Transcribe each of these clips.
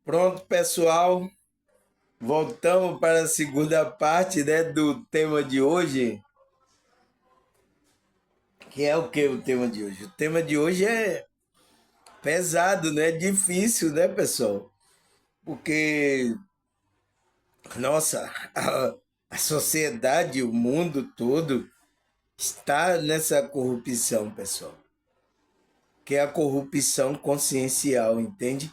Pronto, pessoal. Voltamos para a segunda parte, né, do tema de hoje. Que é o que o tema de hoje? O tema de hoje é pesado, né? Difícil, né, pessoal? Porque, nossa, a sociedade, o mundo todo está nessa corrupção, pessoal. Que é a corrupção consciencial, entende?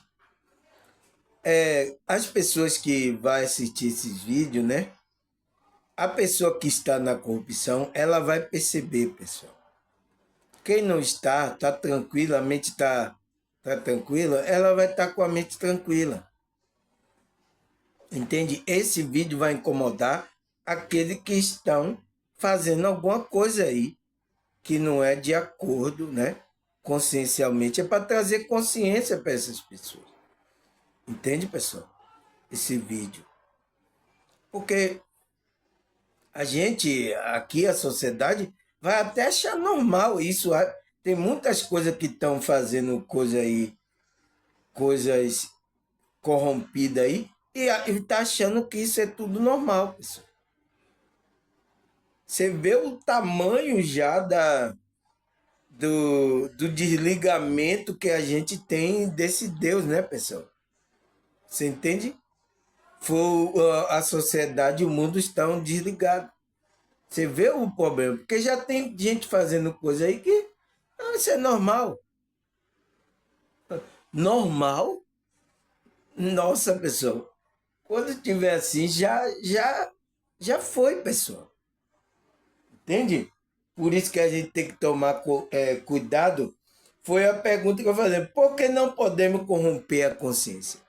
As pessoas que vão assistir esses vídeos, né? A pessoa que está na corrupção, ela vai perceber, pessoal. Quem não está, está tranquila, a mente tá tranquila, ela vai estar com a mente tranquila. Entende? Esse vídeo vai incomodar aqueles que estão fazendo alguma coisa aí que não é de acordo, né? Consciencialmente. É para trazer consciência para essas pessoas. Entende, pessoal? Esse vídeo. Porque a gente, aqui, a sociedade, vai até achar normal isso. Tem muitas coisas que estão fazendo coisa aí, coisas corrompidas aí, e está achando que isso é tudo normal, pessoal. Você vê o tamanho já do desligamento que a gente tem desse Deus, né, pessoal? Você entende? A sociedade e o mundo estão desligados. Você vê o problema, porque já tem gente fazendo coisa aí que isso é normal. Normal? Nossa, pessoal. Quando tiver assim, já foi, pessoal. Entende? Por isso que a gente tem que tomar cuidado. Foi a pergunta que eu falei. Por que não podemos corromper a consciência?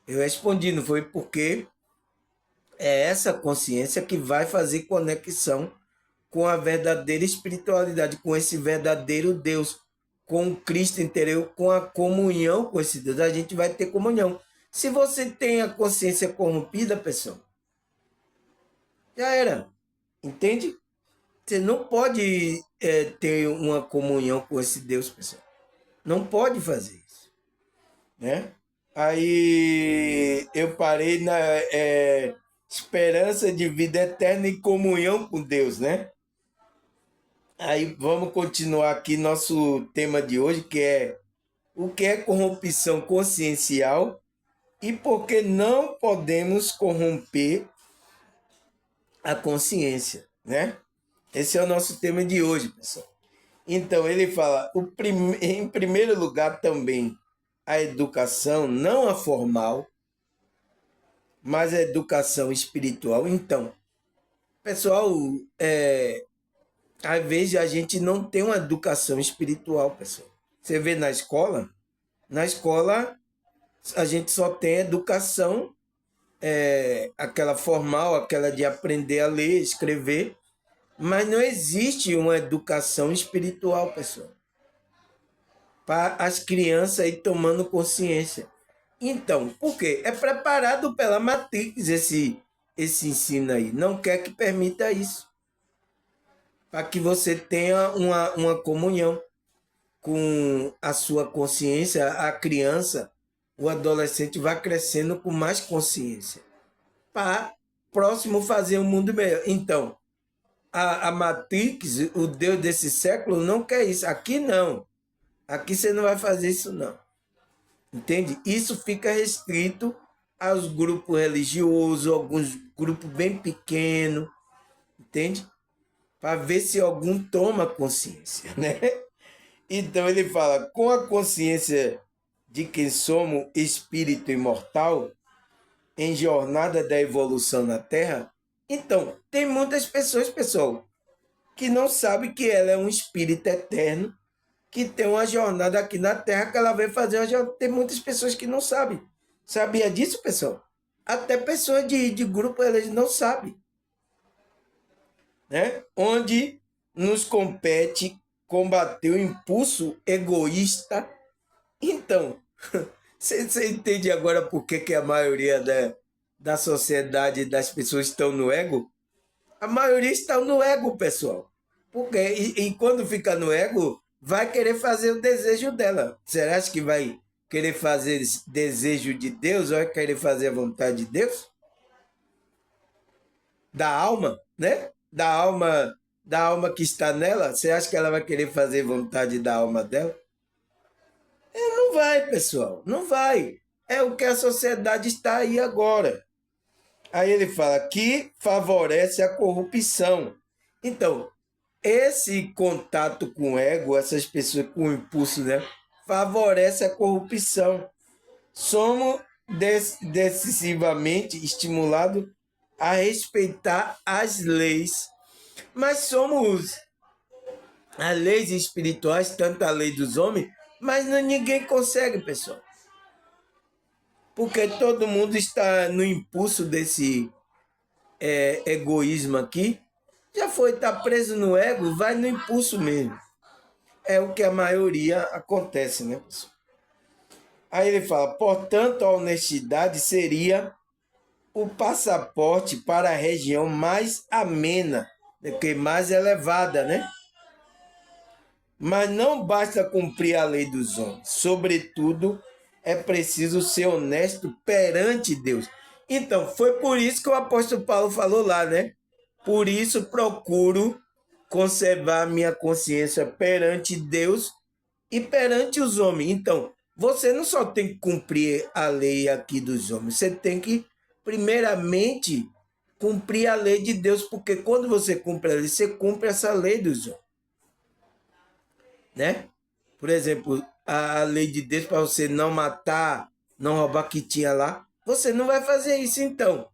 Eu respondi, não foi porque é essa consciência que vai fazer conexão com a verdadeira espiritualidade, com esse verdadeiro Deus, com o Cristo interior, com a comunhão com esse Deus. A gente vai ter comunhão. Se você tem a consciência corrompida, pessoal, já era. Entende? Você não pode ter uma comunhão com esse Deus, pessoal. Não pode fazer isso, né? Aí eu parei na esperança de vida eterna e comunhão com Deus, né? Aí vamos continuar aqui nosso tema de hoje, que é o que é corrupção consciencial e por que não podemos corromper a consciência, né? Esse é o nosso tema de hoje, pessoal. Então, ele fala, em primeiro lugar também, a educação, não a formal, mas a educação espiritual. Então, pessoal, às vezes a gente não tem uma educação espiritual, pessoal. Você vê na escola a gente só tem educação, aquela formal, aquela de aprender a ler, escrever, mas não existe uma educação espiritual, pessoal, para as crianças aí tomando consciência. Então, por quê? É preparado pela Matrix esse ensino aí. Não quer que permita isso. Para que você tenha uma comunhão com a sua consciência, a criança, o adolescente vai crescendo com mais consciência. Para próximo fazer um mundo melhor. Então, a Matrix, o Deus desse século, não quer isso. Aqui não. Aqui você não vai fazer isso, não. Entende? Isso fica restrito aos grupos religiosos, alguns grupos bem pequenos, entende? Para ver se algum toma consciência, né? Então ele fala, com a consciência de que somos espírito imortal, em jornada da evolução na Terra, então tem muitas pessoas, pessoal, que não sabem que ela é um espírito eterno que tem uma jornada aqui na Terra que ela vai fazer uma jornada. Tem muitas pessoas que não sabem. Sabia disso, pessoal? Até pessoas de grupo, elas não sabem. Né? Onde nos compete combater o impulso egoísta. Então, você entende agora por que a maioria da sociedade, das pessoas estão no ego? A maioria está no ego, pessoal. Porque, e quando fica no ego, vai querer fazer o desejo dela. Você acha que vai querer fazer desejo de Deus, ou vai querer fazer a vontade de Deus? Da alma, né? Da alma que está nela, você acha que ela vai querer fazer vontade da alma dela? Não vai, pessoal, não vai. É o que a sociedade está aí agora. Aí ele fala que favorece a corrupção. Então, esse contato com o ego, essas pessoas com o impulso, né, favorece a corrupção. Somos decisivamente estimulados a respeitar as leis, mas somos as leis espirituais, tanto a lei dos homens, mas ninguém consegue, pessoal. Porque todo mundo está no impulso desse egoísmo aqui. Já foi, está preso no ego, vai no impulso mesmo. É o que a maioria acontece, né, pessoal? Aí ele fala, portanto, a honestidade seria o passaporte para a região mais amena, que mais elevada, né? Mas não basta cumprir a lei dos homens. Sobretudo, é preciso ser honesto perante Deus. Então, foi por isso que o apóstolo Paulo falou lá, né? Por isso procuro conservar minha consciência perante Deus e perante os homens. Então, você não só tem que cumprir a lei aqui dos homens, você tem que, primeiramente, cumprir a lei de Deus, porque quando você cumpre a lei, você cumpre essa lei dos homens, né? Por exemplo, a lei de Deus para você não matar, não roubar que tinha lá, você não vai fazer isso, então.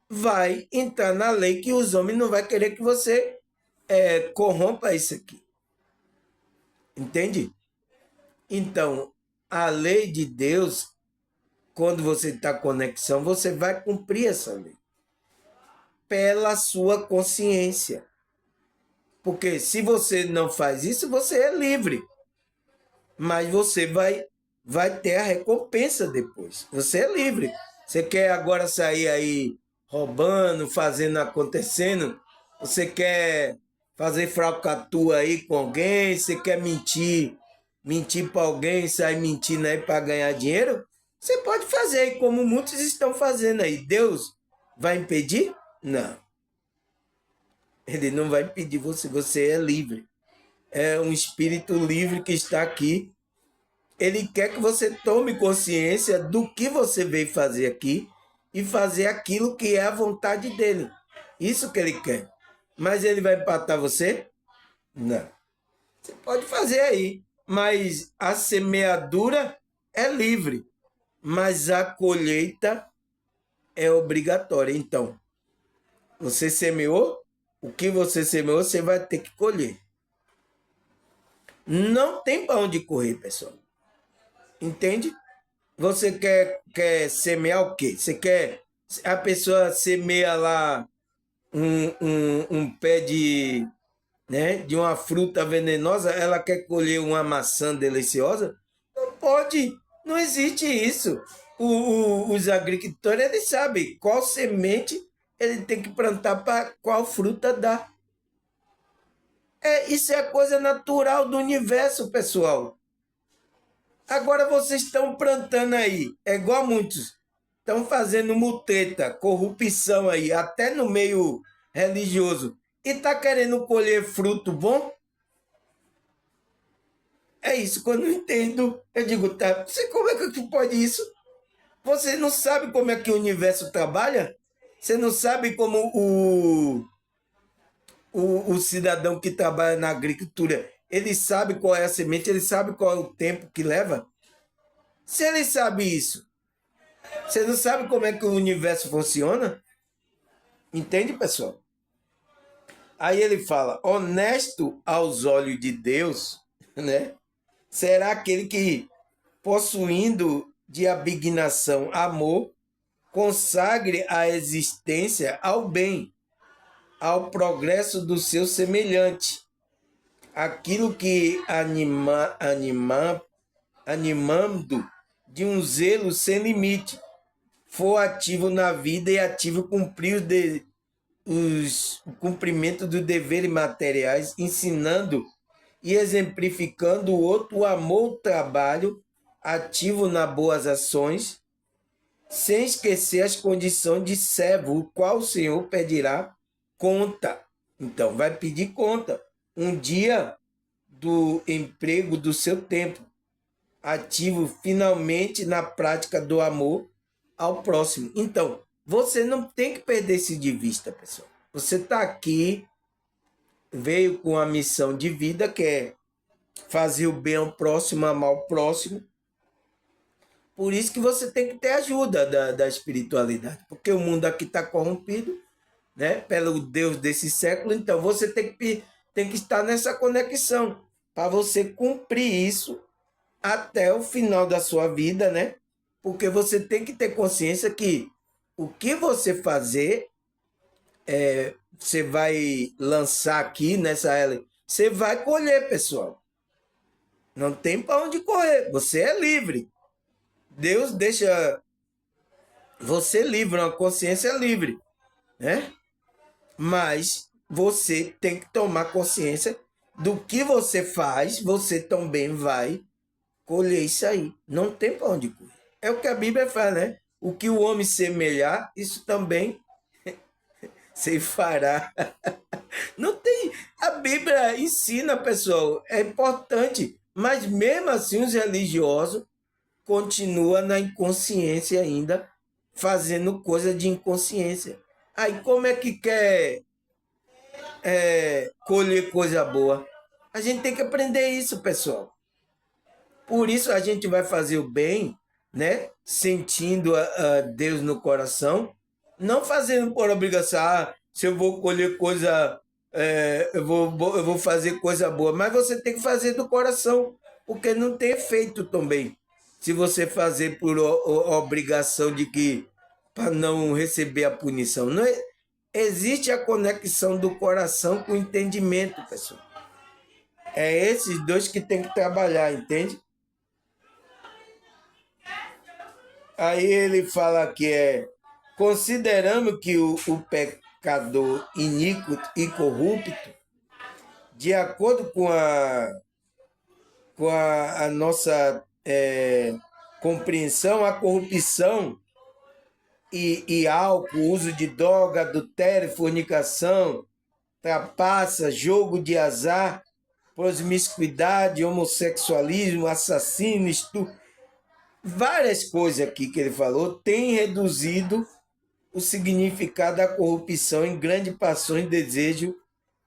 Vai entrar na lei que os homens não vai querer que você corrompa isso aqui. Entende? Então, a lei de Deus, quando você está em conexão, você vai cumprir essa lei. Pela sua consciência. Porque se você não faz isso, você é livre. Mas você vai ter a recompensa depois. Você é livre. Você quer agora sair aí roubando, fazendo, acontecendo? Você quer fazer falcatrua aí com alguém? Você quer mentir para alguém, sair mentindo aí para ganhar dinheiro? Você pode fazer aí, como muitos estão fazendo aí. Deus vai impedir? Não. Ele não vai impedir você. Você é livre. É um espírito livre que está aqui. Ele quer que você tome consciência do que você veio fazer aqui e fazer aquilo que é a vontade dele. Isso que ele quer. Mas ele vai empatar você? Não. Você pode fazer aí, mas a semeadura é livre, mas a colheita é obrigatória. Então, você semeou, o que você semeou, você vai ter que colher. Não tem para onde correr, pessoal. Entende? Você quer semear o quê? Você quer. A pessoa semeia lá um pé de uma fruta venenosa, ela quer colher uma maçã deliciosa? Não pode, não existe isso. Os agricultores, eles sabem qual semente ele tem que plantar para qual fruta dar. Isso é coisa natural do universo, pessoal. Agora vocês estão plantando aí, é igual muitos, estão fazendo muteta, corrupção aí, até no meio religioso, e está querendo colher fruto bom? É isso que eu não entendo. Eu digo, tá, você como é que pode isso? Você não sabe como é que o universo trabalha? Você não sabe como o cidadão que trabalha na agricultura, ele sabe qual é a semente, ele sabe qual é o tempo que leva? Se ele sabe isso, você não sabe como é que o universo funciona? Entende, pessoal? Aí ele fala, honesto aos olhos de Deus, né? Será aquele que, possuindo de abnegação amor, consagre a existência ao bem, ao progresso do seu semelhante. Aquilo que animando de um zelo sem limite, for ativo na vida e ativo cumprir o cumprimento dos deveres materiais, ensinando e exemplificando o outro o amor ao trabalho ativo nas boas ações, sem esquecer as condições de servo, o qual o Senhor pedirá conta. Então, vai pedir conta. Um dia do emprego do seu tempo, ativo finalmente na prática do amor ao próximo. Então, você não tem que perder isso de vista, pessoal. Você está aqui, veio com a missão de vida, que é fazer o bem ao próximo, amar o próximo. Por isso que você tem que ter ajuda da espiritualidade, porque o mundo aqui está corrompido, né, pelo Deus desse século. Então você tem que estar nessa conexão para você cumprir isso até o final da sua vida, né? Porque você tem que ter consciência que o que você fazer, você vai lançar aqui nessa ela, você vai colher, pessoal. Não tem para onde correr. Você é livre. Deus deixa você livre, uma consciência livre, né? Mas você tem que tomar consciência do que você faz, você também vai colher isso aí. Não tem para onde correr. É o que a Bíblia fala, né? O que o homem semear, isso também se fará. Não tem. A Bíblia ensina, pessoal, é importante. Mas mesmo assim, os religiosos continuam na inconsciência ainda, fazendo coisa de inconsciência. Aí como é que quer colher coisa boa? A gente tem que aprender isso, pessoal. Por isso a gente vai fazer o bem, né? Sentindo a Deus no coração, não fazendo por obrigação. Ah, se eu vou colher coisa, eu vou fazer coisa boa. Mas você tem que fazer do coração, porque não tem efeito também. Se você fazer por obrigação de que para não receber a punição, não existe a conexão do coração com o entendimento, pessoal. É esses dois que tem que trabalhar, entende? Aí ele fala que consideramos que o pecador iníquo e corrupto, de acordo com a nossa compreensão, a corrupção e álcool, uso de droga, adultério, fornicação, trapaça, jogo de azar, promiscuidade, homossexualismo, assassino, estupro, várias coisas aqui que ele falou, tem reduzido o significado da corrupção em grandes paixões e desejos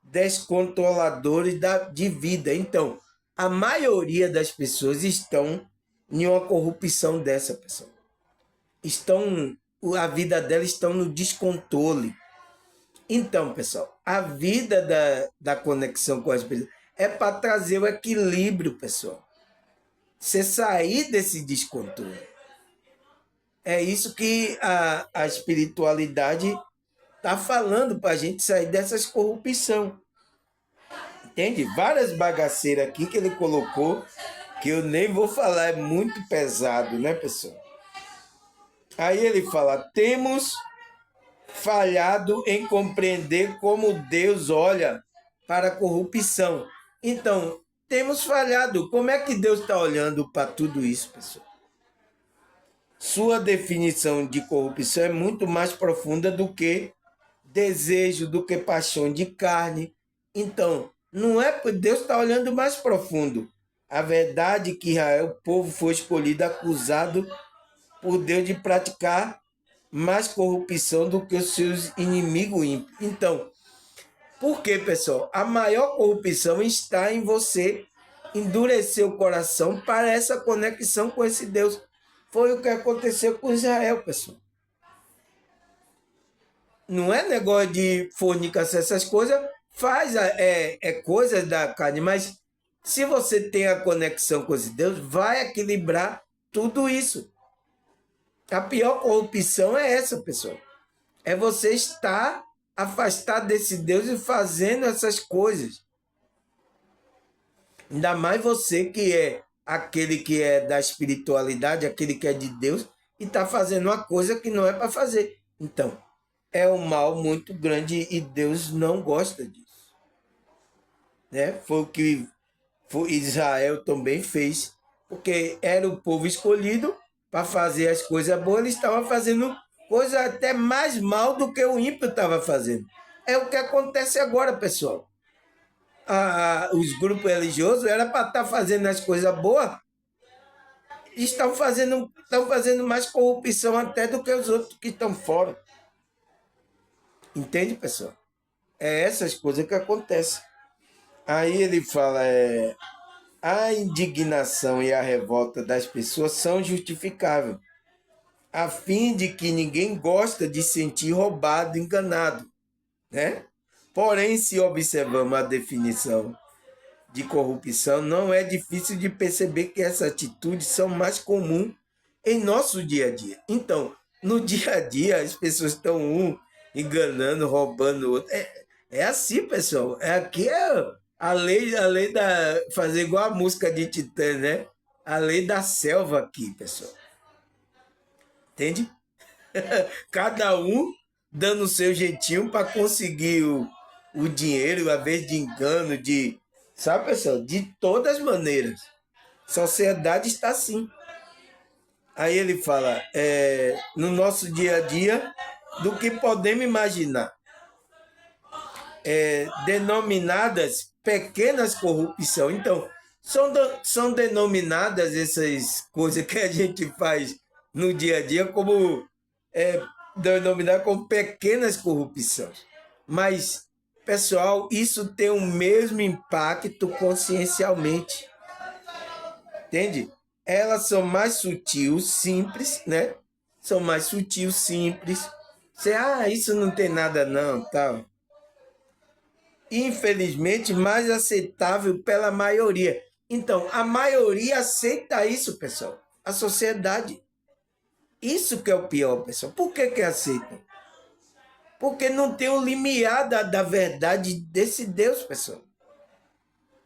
descontroladores de vida. Então, a maioria das pessoas estão em uma corrupção dessa pessoa. A vida delas estão no descontrole. Então, pessoal, a vida da conexão com as pessoas é para trazer o equilíbrio, pessoal. Você sair desse descontrole. É isso que a espiritualidade está falando para a gente sair dessas corrupção. Entende? Várias bagaceiras aqui que ele colocou, que eu nem vou falar, é muito pesado, né, pessoal? Aí ele fala, temos falhado em compreender como Deus olha para a corrupção. Então, temos falhado. Como é que Deus está olhando para tudo isso, pessoal? Sua definição de corrupção é muito mais profunda do que desejo, do que paixão de carne. Então, não é porque Deus está olhando mais profundo. A verdade é que Israel, o povo, foi escolhido, acusado por Deus de praticar mais corrupção do que os seus inimigos ímpios. Então, por quê, pessoal? A maior corrupção está em você endurecer o coração para essa conexão com esse Deus. Foi o que aconteceu com Israel, pessoal. Não é negócio de fornicação, essas coisas, faz coisas da carne, mas se você tem a conexão com esse Deus, vai equilibrar tudo isso. A pior corrupção é essa, pessoal. É você estar afastado desse Deus e fazendo essas coisas. Ainda mais você que é aquele que é da espiritualidade, aquele que é de Deus, e está fazendo uma coisa que não é para fazer. Então, é um mal muito grande e Deus não gosta disso. Né? Foi o que Israel também fez porque era o povo escolhido para fazer as coisas boas, eles estavam fazendo coisa até mais mal do que o ímpio estava fazendo. É o que acontece agora, pessoal. Os grupos religiosos era para estar fazendo as coisas boas, estão fazendo mais corrupção até do que os outros que estão fora. Entende, pessoal? É essas coisas que acontecem. Aí ele fala, a indignação e a revolta das pessoas são justificáveis, a fim de que ninguém gosta de sentir roubado, enganado, né? Porém, se observamos a definição de corrupção, não é difícil de perceber que essas atitudes são mais comuns em nosso dia a dia. Então, no dia a dia, as pessoas estão enganando, roubando o outro. É assim, pessoal. Aqui é a lei da. Fazer igual a música de Titã, né? A lei da selva aqui, pessoal. Entende? Cada um dando o seu jeitinho para conseguir o dinheiro, a vez de engano, de. Sabe, pessoal? De todas as maneiras. A sociedade está assim. Aí ele fala, no nosso dia a dia, do que podemos imaginar. Denominadas pequenas corrupção. Então, são denominadas essas coisas que a gente faz no dia a dia como denominada como pequenas corrupções. Mas, pessoal, isso tem o mesmo impacto consciencialmente. Entende? Elas são mais sutis, simples, né? São mais sutis, simples. Você, isso não tem nada não, tal. Infelizmente, mais aceitável pela maioria. Então, a maioria aceita isso, pessoal. A sociedade. Isso que é o pior, pessoal. Por que aceitam? Porque não tem o limiar da verdade desse Deus, pessoal.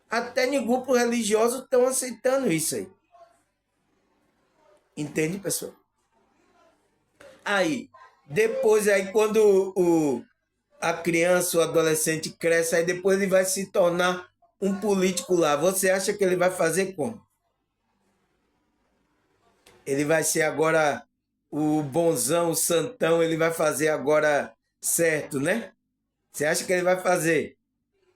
Até em grupos religiosos estão aceitando isso aí. Entende, pessoal? Depois, quando a criança, o adolescente cresce, aí depois ele vai se tornar um político lá. Você acha que ele vai fazer como? Ele vai ser agora o bonzão, o santão, ele vai fazer agora certo, né? Você acha que ele vai fazer?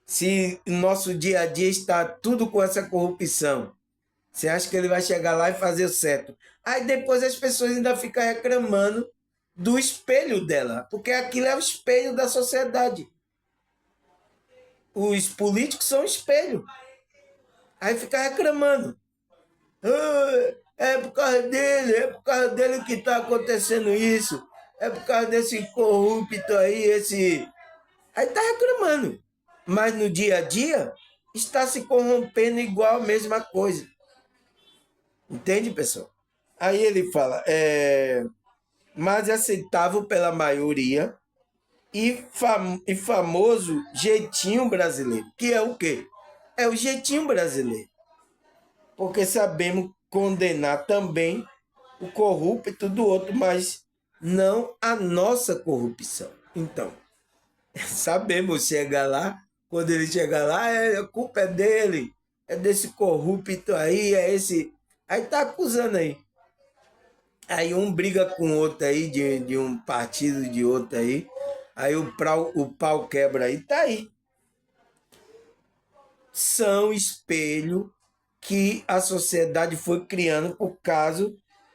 Se o nosso dia a dia está tudo com essa corrupção, você acha que ele vai chegar lá e fazer o certo? Aí depois as pessoas ainda ficam reclamando do espelho dela, porque aquilo é o espelho da sociedade. Os políticos são o espelho. Aí fica reclamando. É por causa dele que está acontecendo isso. É por causa desse corrupto aí, Aí está reclamando. Mas no dia a dia, está se corrompendo igual a mesma coisa. Entende, pessoal? Aí ele fala, mais aceitável pela maioria e famoso jeitinho brasileiro. Que é o quê? É o jeitinho brasileiro. Porque sabemos condenar também o corrupto do outro, mas não a nossa corrupção. Então, sabemos chegar lá, quando ele chegar lá, a culpa é dele, é desse corrupto aí, é esse. Aí tá acusando aí. Aí um briga com o outro aí, de um partido de outro aí. Aí o pau quebra aí, tá aí. São espelho que a sociedade foi criando por causa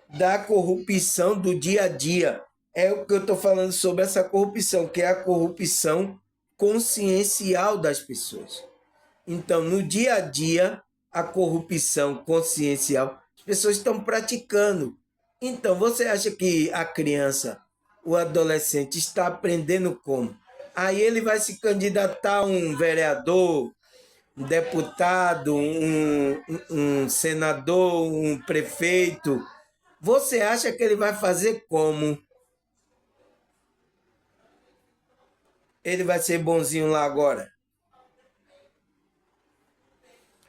da corrupção do dia a dia. É o que eu estou falando sobre essa corrupção, que é a corrupção consciencial das pessoas. Então, no dia a dia, a corrupção consciencial, as pessoas estão praticando. Então, você acha que a criança, o adolescente, está aprendendo como? Aí ele vai se candidatar a um vereador, um deputado, um senador, um prefeito. Você acha que ele vai fazer como? Ele vai ser bonzinho lá agora?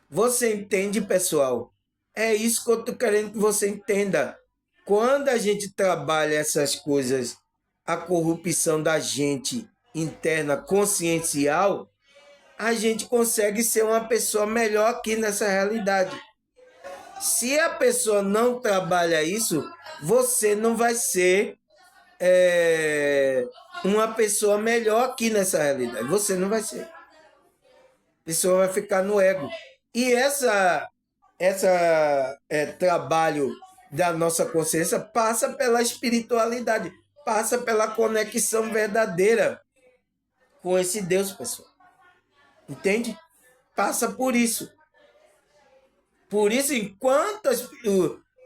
Você entende, pessoal? É isso que eu estou querendo que você entenda. Quando a gente trabalha essas coisas, a corrupção da gente interna, consciencial, a gente consegue ser uma pessoa melhor aqui nessa realidade. Se a pessoa não trabalha isso, você não vai ser uma pessoa melhor aqui nessa realidade. Você não vai ser. A pessoa vai ficar no ego. E esse trabalho da nossa consciência passa pela espiritualidade, passa pela conexão verdadeira com esse Deus, pessoal. Entende? Passa por isso. Por isso, enquanto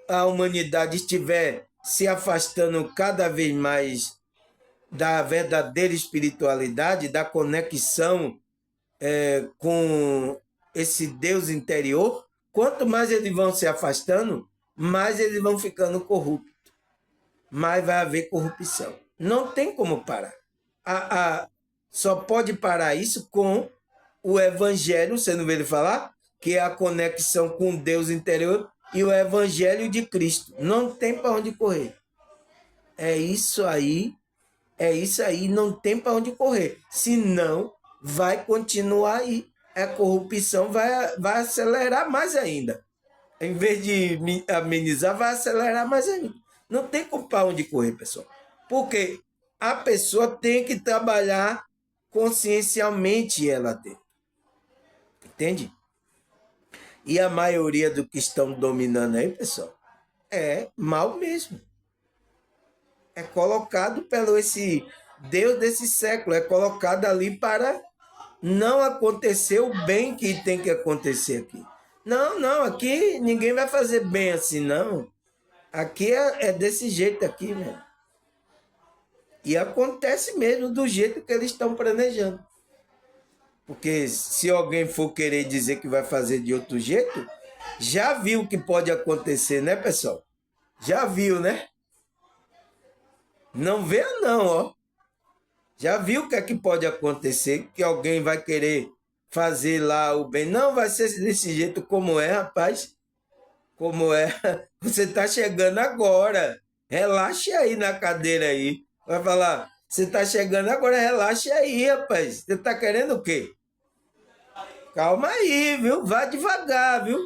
a humanidade estiver se afastando cada vez mais da verdadeira espiritualidade, da conexão com esse Deus interior, quanto mais eles vão se afastando, mais eles vão ficando corruptos. Mais vai haver corrupção. Não tem como parar. Só pode parar isso com o evangelho, você não vê ele falar? Que é a conexão com Deus interior e o evangelho de Cristo. Não tem para onde correr. É isso aí, não tem para onde correr. Senão, vai continuar aí. A corrupção vai acelerar mais ainda. Em vez de amenizar, vai acelerar mais ainda. Não tem para onde correr, pessoal. Porque a pessoa tem que trabalhar consciencialmente ela dentro. Entende? E a maioria do que estão dominando aí, pessoal, é mal mesmo. É colocado pelo esse Deus desse século, é colocado ali para não acontecer o bem que tem que acontecer aqui. Não, aqui ninguém vai fazer bem assim, não. Aqui é desse jeito aqui mesmo. E acontece mesmo do jeito que eles estão planejando. Porque se alguém for querer dizer que vai fazer de outro jeito, já viu o que pode acontecer, né, pessoal? Já viu, né? Não vê não, ó. Já viu o que é que pode acontecer? Que alguém vai querer fazer lá o bem. Não vai ser desse jeito como é, rapaz. Como é? Você está chegando agora. Relaxe aí na cadeira aí. Vai falar, você está chegando agora, relaxe aí, rapaz. Você está querendo o quê? Calma aí, viu? Vá devagar, viu?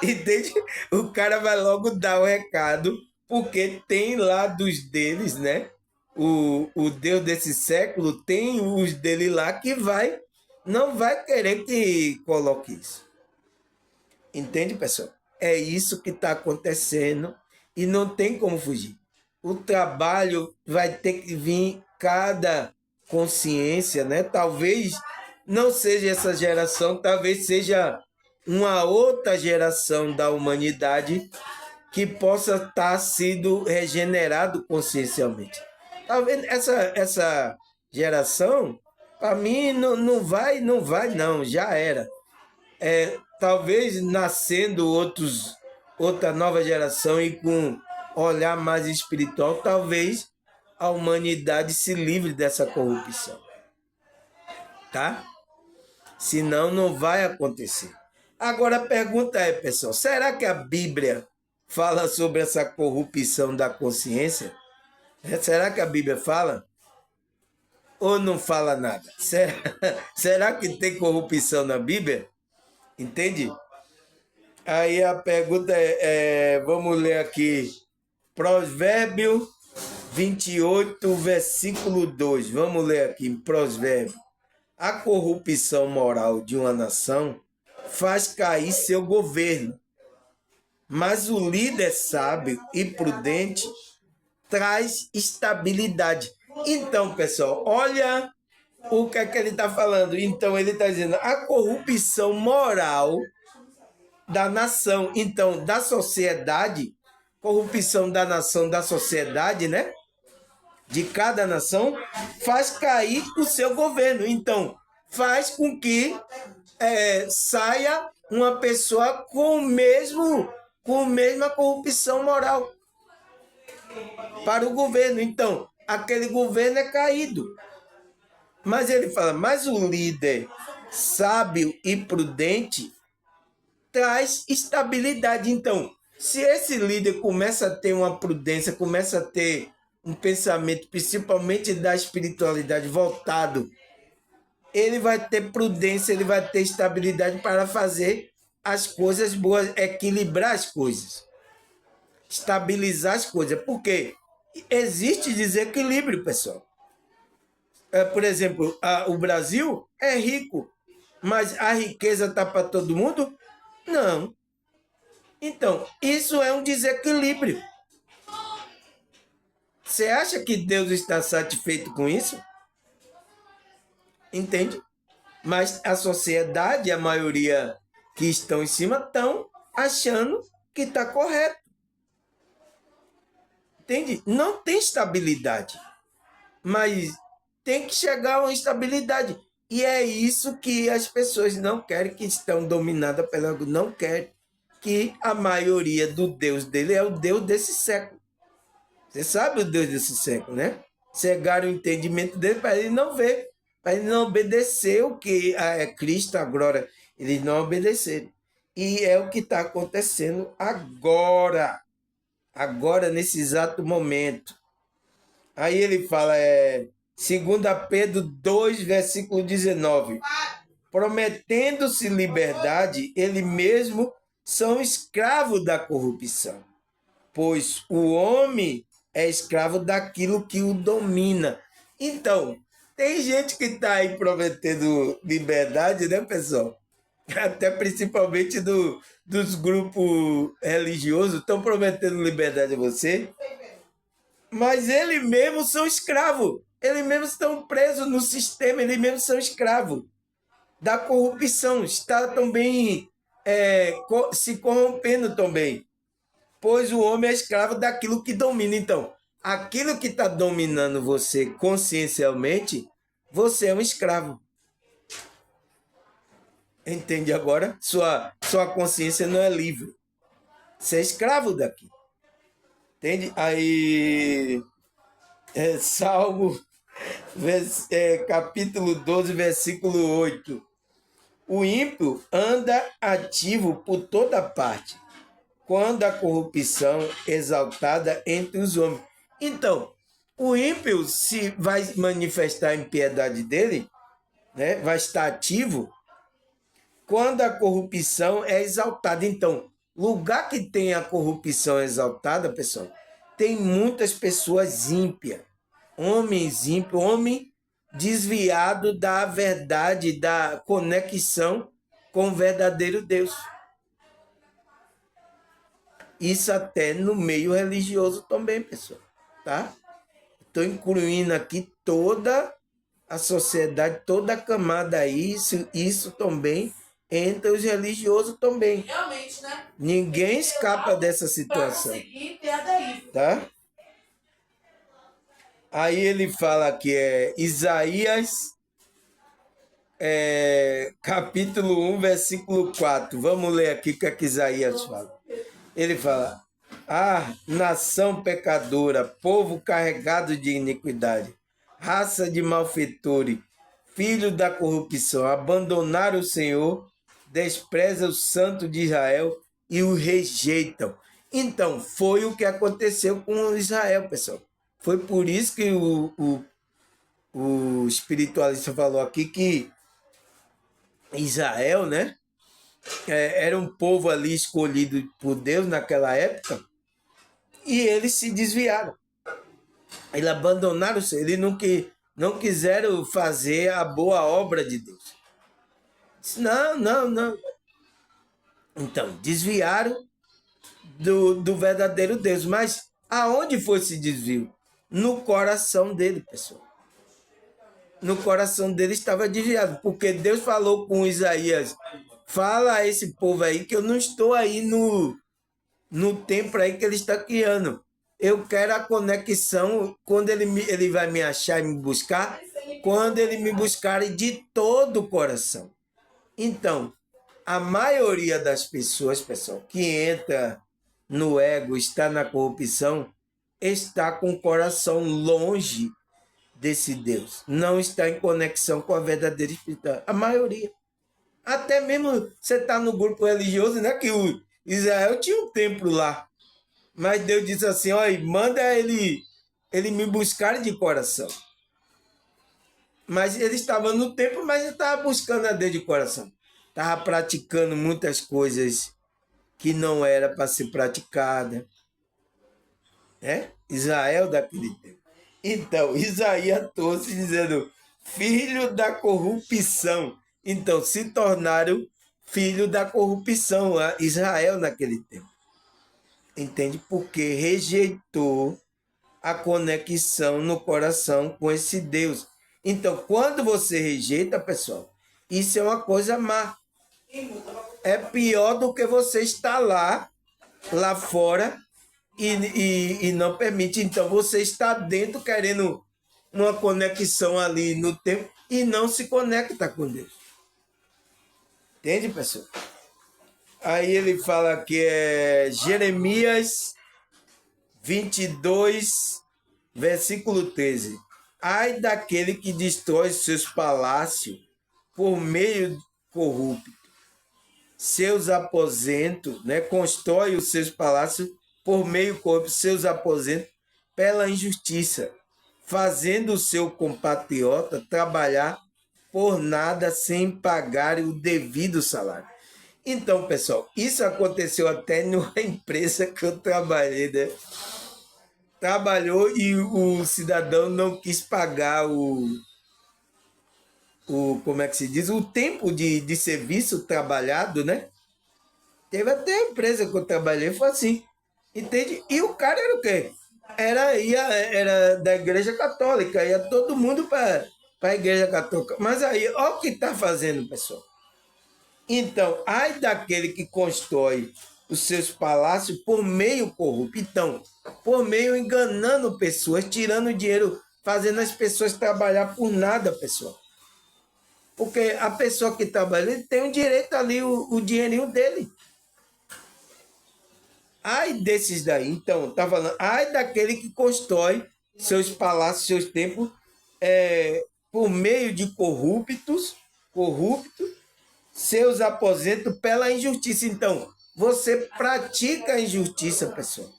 Entende? O cara vai logo dar o recado, porque tem lá dos deles, né? O Deus desse século tem os dele lá que não vai querer que coloque isso. Entende, pessoal? É isso que está acontecendo e não tem como fugir. O trabalho vai ter que vir cada consciência, né? Talvez não seja essa geração, talvez seja uma outra geração da humanidade que possa estar sido regenerado consciencialmente. Talvez essa geração, para mim, não vai, não, já era. Talvez nascendo outra nova geração e com olhar mais espiritual, talvez a humanidade se livre dessa corrupção. Tá? Senão não vai acontecer. Agora a pergunta é, pessoal, será que a Bíblia fala sobre essa corrupção da consciência? Será que a Bíblia fala? Ou não fala nada? Será que tem corrupção na Bíblia? Entende? Aí a pergunta vamos ler aqui, Provérbio 28, versículo 2. Vamos ler aqui em Provérbio. A corrupção moral de uma nação faz cair seu governo, mas o líder sábio e prudente traz estabilidade. Então, pessoal, olha o que é que ele está falando. Então, ele está dizendo a corrupção moral da nação, então, da sociedade, corrupção da nação, da sociedade, né? De cada nação, faz cair o seu governo. Então, faz com que saia uma pessoa com a mesma corrupção moral para o governo. Então, aquele governo é caído. Mas ele fala, mas o líder sábio e prudente traz estabilidade. Então, se esse líder começa a ter uma prudência, começa a ter um pensamento, principalmente da espiritualidade voltado, ele vai ter prudência, ele vai ter estabilidade para fazer as coisas boas, equilibrar as coisas, estabilizar as coisas, porque existe desequilíbrio, pessoal. Por exemplo, o Brasil é rico, mas a riqueza está para todo mundo? Não. Então, isso é um desequilíbrio. Você acha que Deus está satisfeito com isso? Entende? Mas a sociedade, a maioria que estão em cima, estão achando que está correto. Entende? Não tem estabilidade. Mas tem que chegar a uma estabilidade. E é isso que as pessoas não querem, que estão dominadas pela... Não querem que a maioria do Deus dele é o Deus desse século. Você sabe o Deus desse século, né? Cegaram o entendimento dele para ele não ver, para ele não obedecer o que é Cristo, a glória. Eles não obedeceram. E é o que está acontecendo agora. Agora, nesse exato momento. Aí ele fala, 2 Pedro 2, versículo 19. Prometendo-se liberdade, ele mesmo são escravos da corrupção. Pois o homem é escravo daquilo que o domina. Então, tem gente que está aí prometendo liberdade, né, pessoal? Até principalmente dos grupos religiosos estão prometendo liberdade a você, mas eles mesmos são escravos. Eles mesmos estão presos no sistema, eles mesmos são escravos da corrupção. Está também se corrompendo também. Pois o homem é escravo daquilo que domina. Então, aquilo que está dominando você consciencialmente, você é um escravo. Entende agora? Sua consciência não é livre. Você é escravo daqui. Entende? Aí, Salmo, capítulo 12, versículo 8. O ímpio anda ativo por toda parte, quando a corrupção exaltada entre os homens. Então, o ímpio, se vai manifestar a impiedade dele, né, vai estar ativo, quando a corrupção é exaltada. Então, lugar que tem a corrupção exaltada, pessoal, tem muitas pessoas ímpias, homens ímpios, homem desviado da verdade, da conexão com o verdadeiro Deus. Isso até no meio religioso também, pessoal, tá? Estou incluindo aqui toda a sociedade, toda a camada aí, isso também entre os religiosos também. Realmente, né? Ninguém escapa dessa situação. Tá? Aí ele fala que Isaías, capítulo 1, versículo 4. Vamos ler aqui o que Isaías fala. Ele fala: nação pecadora, povo carregado de iniquidade, raça de malfeitores, filho da corrupção, abandonaram o Senhor, desprezam o Santo de Israel e o rejeitam. Então, foi o que aconteceu com Israel, pessoal. Foi por isso que o espiritualista falou aqui que Israel, né, era um povo ali escolhido por Deus naquela época, e eles se desviaram. Eles abandonaram o Senhor, eles não quiseram fazer a boa obra de Deus. Não. Então, desviaram do verdadeiro Deus. Mas aonde foi esse desvio? No coração dele, pessoal. No coração dele estava desviado, porque Deus falou com Isaías: fala a esse povo aí que eu não estou aí no templo aí que ele está criando. Eu quero a conexão quando ele vai me achar e me buscar, quando ele me buscar de todo o coração. Então, a maioria das pessoas, pessoal, que entra no ego, está na corrupção, está com o coração longe desse Deus. Não está em conexão com a verdadeira espiritualidade. A maioria. Até mesmo você está no grupo religioso, né? Que o Israel tinha um templo lá. Mas Deus disse assim: olha, manda ele me buscar de coração. Mas ele estava no templo, mas ele estava buscando a Deus de coração. estava praticando muitas coisas que não era para ser praticada, né? Israel daquele tempo. Então, Isaías trouxe dizendo, filho da corrupção. Então, se tornaram filho da corrupção, Israel naquele tempo. Entende? Porque rejeitou a conexão no coração com esse Deus. Então, quando você rejeita, pessoal, isso é uma coisa má. É pior do que você estar lá fora, e não permite. Então, você está dentro querendo uma conexão ali no tempo e não se conecta com Deus. Entende, pessoal? Aí ele fala que é Jeremias 22, versículo 13. Ai daquele que destrói seus palácios por meio corrupto, seus aposentos, né? Constrói os seus palácios por meio corrupto, seus aposentos pela injustiça, fazendo o seu compatriota trabalhar por nada sem pagar o devido salário. Então, pessoal, isso aconteceu até numa empresa que eu trabalhei, né? Trabalhou e o cidadão não quis pagar como é que se diz, o tempo de serviço trabalhado, né? Teve até a empresa que eu trabalhei, foi assim, entende? E o cara era o quê? Era da igreja católica, ia todo mundo para a igreja católica. Mas aí, olha o que está fazendo, pessoal. Então, ai daquele que constrói os seus palácios por meio corrupto. Então, por meio enganando pessoas, tirando dinheiro, fazendo as pessoas trabalhar por nada, pessoal. Porque a pessoa que trabalha, ele tem o direito ali, o dinheirinho dele. Ai desses daí, então, tá falando, ai daquele que constrói seus palácios, seus templos, por meio de corruptos, seus aposentos pela injustiça. Então, você pratica a injustiça, pessoal.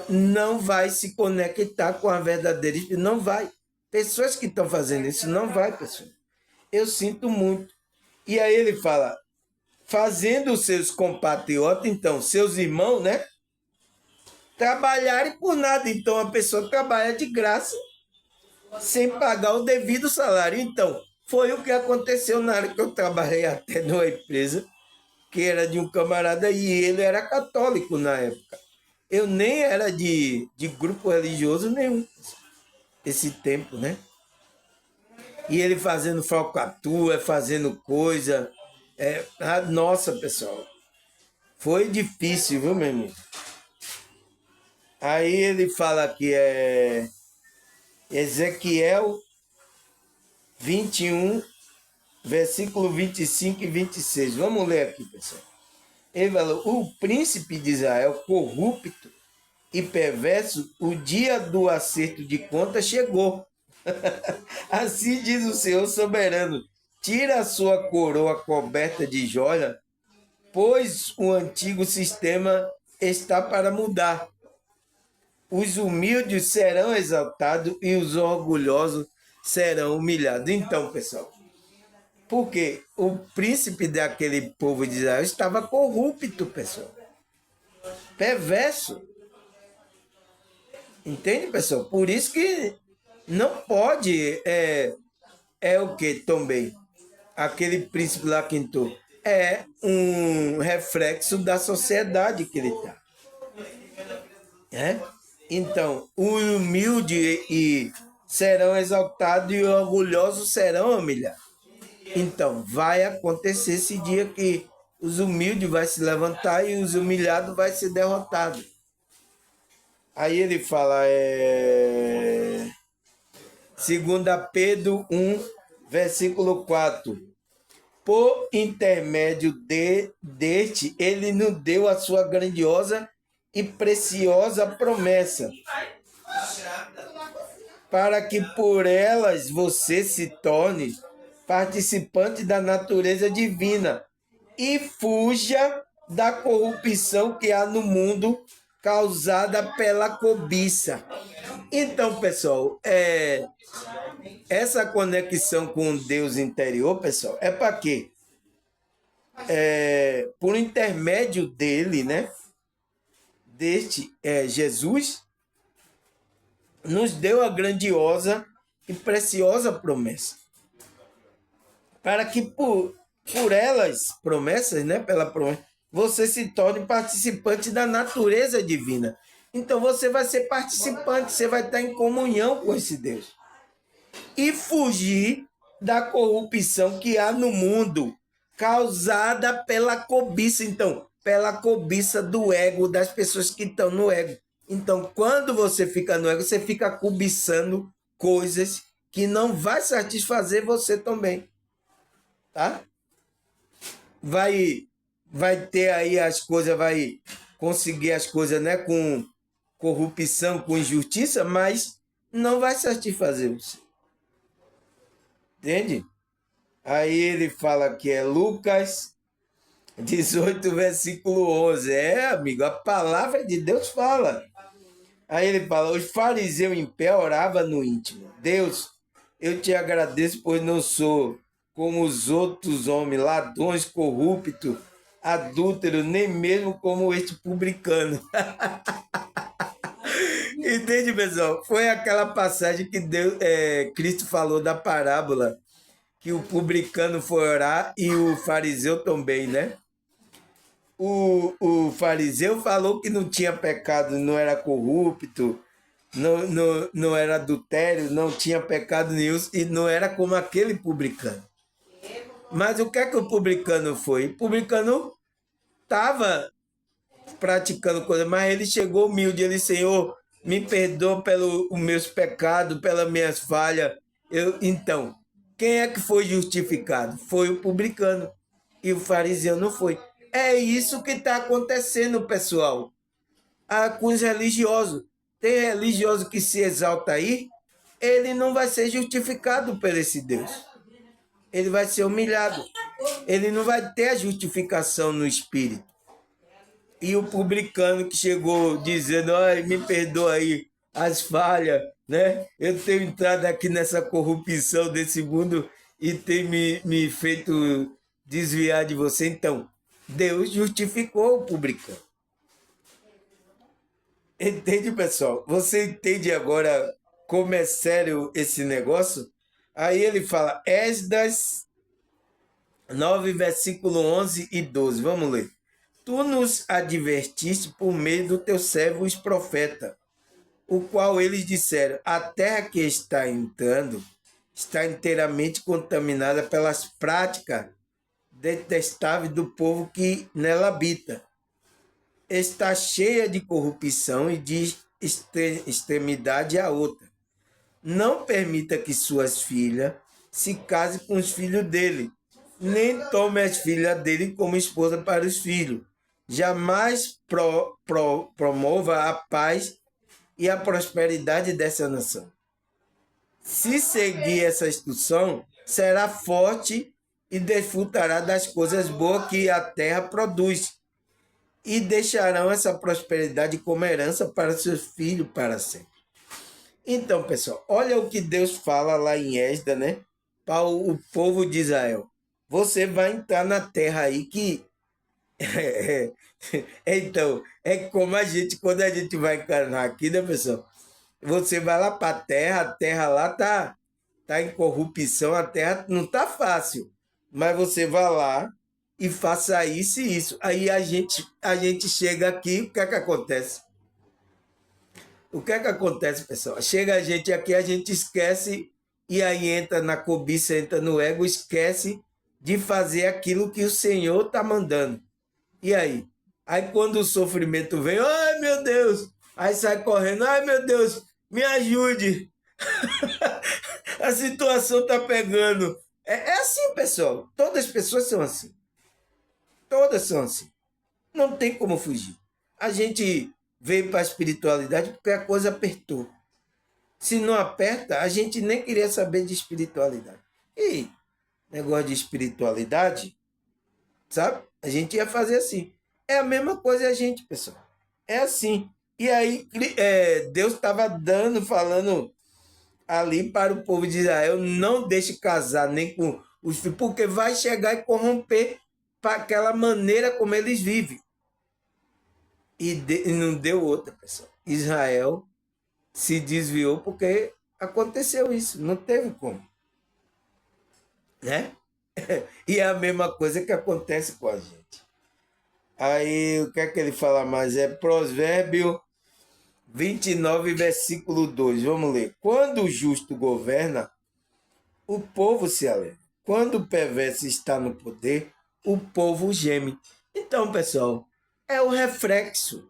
Não vai se conectar com a verdadeira, não vai. Pessoas que estão fazendo isso, não vai, pessoal. Eu sinto muito. E aí ele fala, fazendo os seus compatriotas, então, seus irmãos, né? Trabalharem por nada. Então, a pessoa trabalha de graça, sem pagar o devido salário. Então, foi o que aconteceu na hora que eu trabalhei até numa empresa, que era de um camarada, e ele era católico na época. Eu nem era de grupo religioso nenhum, esse tempo, né? E ele fazendo falcatrua, fazendo coisa. Nossa, pessoal, foi difícil, viu, meu irmão? Aí ele fala que é Ezequiel 21, versículo 25 e 26. Vamos ler aqui, pessoal. Ele falou, o príncipe de Israel, corrupto e perverso, o dia do acerto de contas chegou. Assim diz o Senhor soberano, tira a sua coroa coberta de joia, pois o antigo sistema está para mudar. Os humildes serão exaltados e os orgulhosos serão humilhados. Então, pessoal, porque o príncipe daquele povo de Israel estava corrupto, pessoal. Perverso. Entende, pessoal? Por isso que não pode. O que também? Aquele príncipe lá que entrou. É um reflexo da sociedade que ele está. Então, o humilde serão exaltados e os orgulhosos serão humilhados. Então, vai acontecer esse dia que os humildes vão se levantar e os humilhados vão ser derrotados. Aí ele fala, 2 Pedro 1, versículo 4. Por intermédio deste, ele nos deu a sua grandiosa e preciosa promessa, para que por elas você se torne participante da natureza divina e fuja da corrupção que há no mundo causada pela cobiça. Então, pessoal, essa conexão com o Deus interior, pessoal, é para quê? Por intermédio dele, né? Deste Jesus, nos deu a grandiosa e preciosa promessa. Para que por elas, promessas, né? Pela promessa, você se torne participante da natureza divina. Então você vai ser participante, você vai estar em comunhão com esse Deus. E fugir da corrupção que há no mundo, causada pela cobiça. Então, pela cobiça do ego, das pessoas que estão no ego. Então, quando você fica no ego, você fica cobiçando coisas que não vai satisfazer você também. Tá? Vai ter aí as coisas, vai conseguir as coisas, né, com corrupção, com injustiça, mas não vai satisfazer você. Entende? Aí ele fala que é Lucas 18, versículo 11. Amigo, a palavra de Deus fala. Aí ele fala, os fariseus em pé oravam no íntimo. Deus, eu te agradeço, pois não sou como os outros homens, ladrões, corruptos, adúlteros, nem mesmo como este publicano. Entende, pessoal? Foi aquela passagem que Cristo falou da parábola, que o publicano foi orar e o fariseu também, né? O fariseu falou que não tinha pecado, não era corrupto, não era adultério, não tinha pecado nenhum e não era como aquele publicano. Mas o que é que o publicano foi? O publicano estava praticando coisa, mas ele chegou humilde, ele, Senhor, me perdoa pelos meus pecados, pelas minhas falhas. Então, quem é que foi justificado? Foi o publicano e o fariseu não foi. É isso que está acontecendo, pessoal. Com os religiosos. Tem religioso que se exalta aí, ele não vai ser justificado por esse Deus. Ele vai ser humilhado. Ele não vai ter a justificação no espírito. E o publicano que chegou dizendo, ai, me perdoa aí as falhas, né? Eu tenho entrado aqui nessa corrupção desse mundo e tem me feito desviar de você. Então, Deus justificou o publicano. Entende, pessoal? Você entende agora como é sério esse negócio? Aí ele fala, Esdras 9, versículo 11 e 12. Vamos ler. Tu nos advertiste por meio do teu servo os profetas, o qual eles disseram, a terra que está entrando está inteiramente contaminada pelas práticas detestáveis do povo que nela habita. Está cheia de corrupção e de extremidade a outra. Não permita que suas filhas se casem com os filhos dele, nem tome as filhas dele como esposa para os filhos. Jamais promova a paz e a prosperidade dessa nação. Se seguir essa instrução, será forte e desfrutará das coisas boas que a terra produz, e deixarão essa prosperidade como herança para seus filhos para sempre. Então, pessoal, olha o que Deus fala lá em Esdras, né? Para o povo de Israel. Você vai entrar na terra aí que... Então, é como a gente, quando a gente vai encarnar aqui, né, pessoal? Você vai lá para a terra lá tá em corrupção, a terra não tá fácil. Mas você vai lá e faça isso e isso. Aí a gente chega aqui, o que é que acontece? O que é que acontece, pessoal? Chega a gente aqui, a gente esquece e aí entra na cobiça, entra no ego, esquece de fazer aquilo que o Senhor está mandando. E aí? Aí quando o sofrimento vem, ai meu Deus! Aí sai correndo, ai meu Deus, me ajude! A situação está pegando. É assim, pessoal. Todas as pessoas são assim. Todas são assim. Não tem como fugir. A gente veio para a espiritualidade porque a coisa apertou. Se não aperta, a gente nem queria saber de espiritualidade. E negócio de espiritualidade, sabe? A gente ia fazer assim. É a mesma coisa a gente, pessoal. É assim. E aí Deus estava falando ali para o povo de Israel, não deixe casar nem com os filhos, porque vai chegar e corromper para aquela maneira como eles vivem. E não deu outra, pessoal. Israel se desviou porque aconteceu isso, não teve como, né? E é a mesma coisa que acontece com a gente. Aí, o que é que ele fala mais? É Provérbio 29, versículo 2. Vamos ler. Quando o justo governa, o povo se alegra. Quando o perverso está no poder, o povo geme. Então, pessoal, é o reflexo.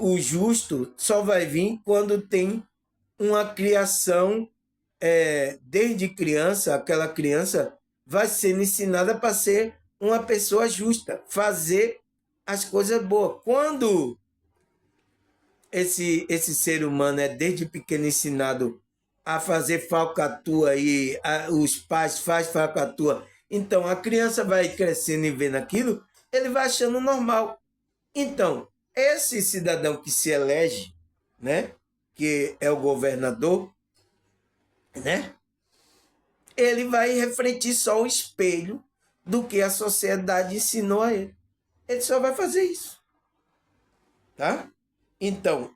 O justo só vai vir quando tem uma criação, desde criança, aquela criança vai ser ensinada para ser uma pessoa justa, fazer as coisas boas. Quando esse ser humano é desde pequeno ensinado a fazer falcatrua e os pais fazem falcatrua, então a criança vai crescendo e vendo aquilo, ele vai achando normal. Então, esse cidadão que se elege, né, que é o governador, né, ele vai refletir só o espelho do que a sociedade ensinou a ele. Ele só vai fazer isso, tá? Então,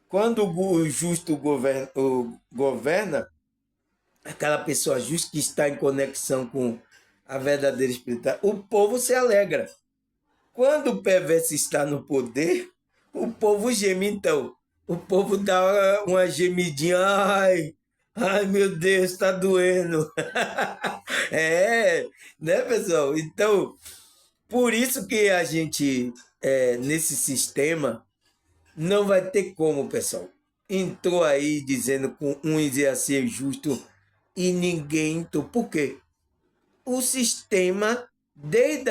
quando o justo governa, aquela pessoa justa que está em conexão com a verdadeira espiritualidade, o povo se alegra. Quando o perverso está no poder, o povo geme. Então, o povo dá uma gemidinha. Ai, meu Deus, está doendo. Né, pessoal? Então, por isso que a gente, nesse sistema, não vai ter como, pessoal. Entrou aí dizendo com uns ia ser justo e ninguém entrou. Por quê? O sistema, desde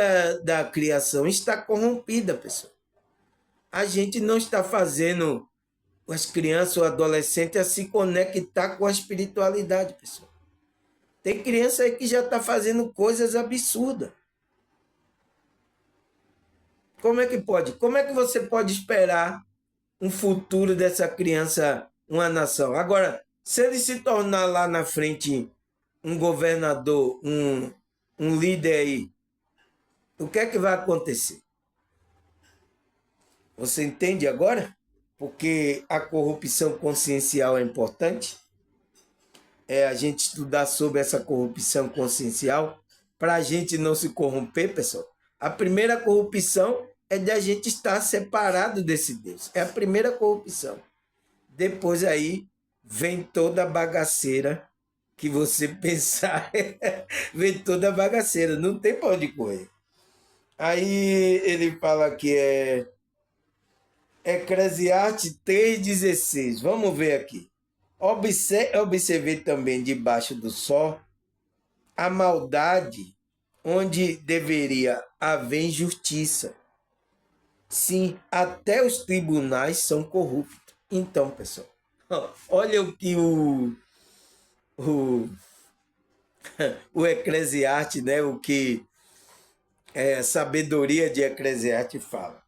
da criação, está corrompida, pessoal. A gente não está fazendo as crianças ou adolescentes a se conectar com a espiritualidade, pessoal. Tem criança aí que já está fazendo coisas absurdas. Como é que pode? Como é que você pode esperar um futuro dessa criança, uma nação? Agora, se ele se tornar lá na frente um governador, um líder aí, o que é que vai acontecer? Você entende agora? Porque a corrupção consciencial é importante. É a gente estudar sobre essa corrupção consciencial para a gente não se corromper, pessoal. A primeira corrupção é de a gente estar separado desse Deus. É a primeira corrupção. Depois aí vem toda a bagaceira que você pensar. Vem toda a bagaceira. Não tem para onde correr. Aí ele fala que é Eclesiastes 3,16. Vamos ver aqui. Observei também debaixo do sol a maldade onde deveria haver injustiça. Sim, até os tribunais são corruptos. Então, pessoal, olha o que o, o Eclesiastes, né, o que a sabedoria de Eclesiastes fala.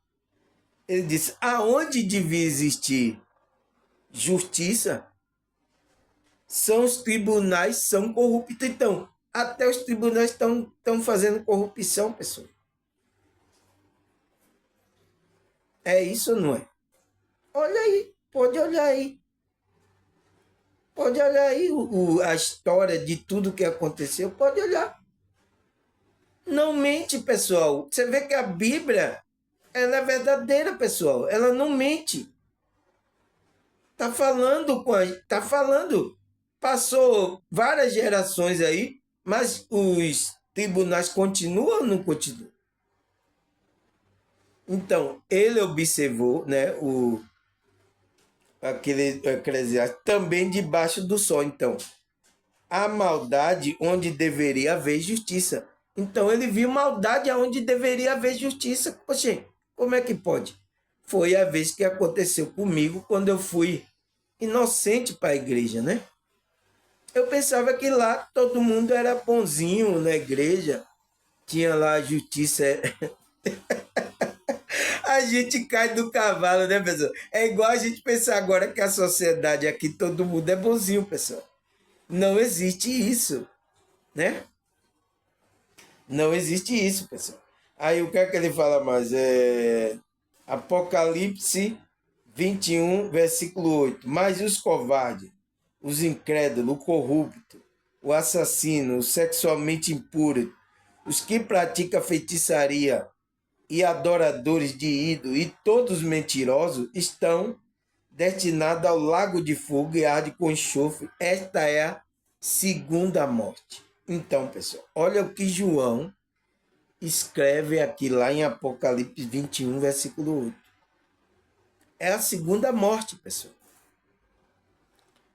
Ele diz, aonde devia existir justiça, são os tribunais são corruptos. Então, até os tribunais estão fazendo corrupção, pessoal. É isso ou não é? Olha aí, pode olhar aí. Pode olhar aí a história de tudo que aconteceu, pode olhar. Não mente, pessoal. Você vê que a Bíblia, ela é verdadeira, pessoal. Ela não mente. Tá falando tá falando. Passou várias gerações aí, mas os tribunais continuam ou não continuam? Então, ele observou, né, aquele Eclesiastes também debaixo do sol. Então, a maldade onde deveria haver justiça. Então, ele viu maldade onde deveria haver justiça. Poxa, como é que pode? Foi a vez que aconteceu comigo quando eu fui inocente para a igreja, né? Eu pensava que lá todo mundo era bonzinho na igreja, tinha lá a justiça. A gente cai do cavalo, né, pessoal? É igual a gente pensar agora que a sociedade aqui, todo mundo é bonzinho, pessoal. Não existe isso, né? Não existe isso, pessoal. Aí o que é que ele fala mais? Apocalipse 21, versículo 8. Mas os covardes, os incrédulos, o corrupto, o assassino, o sexualmente impuro, os que praticam feitiçaria e adoradores de ídolo e todos mentirosos estão destinados ao lago de fogo e arde com enxofre. Esta é a segunda morte. Então, pessoal, olha o que João escreve aqui lá em Apocalipse 21, versículo 8. É a segunda morte, pessoal.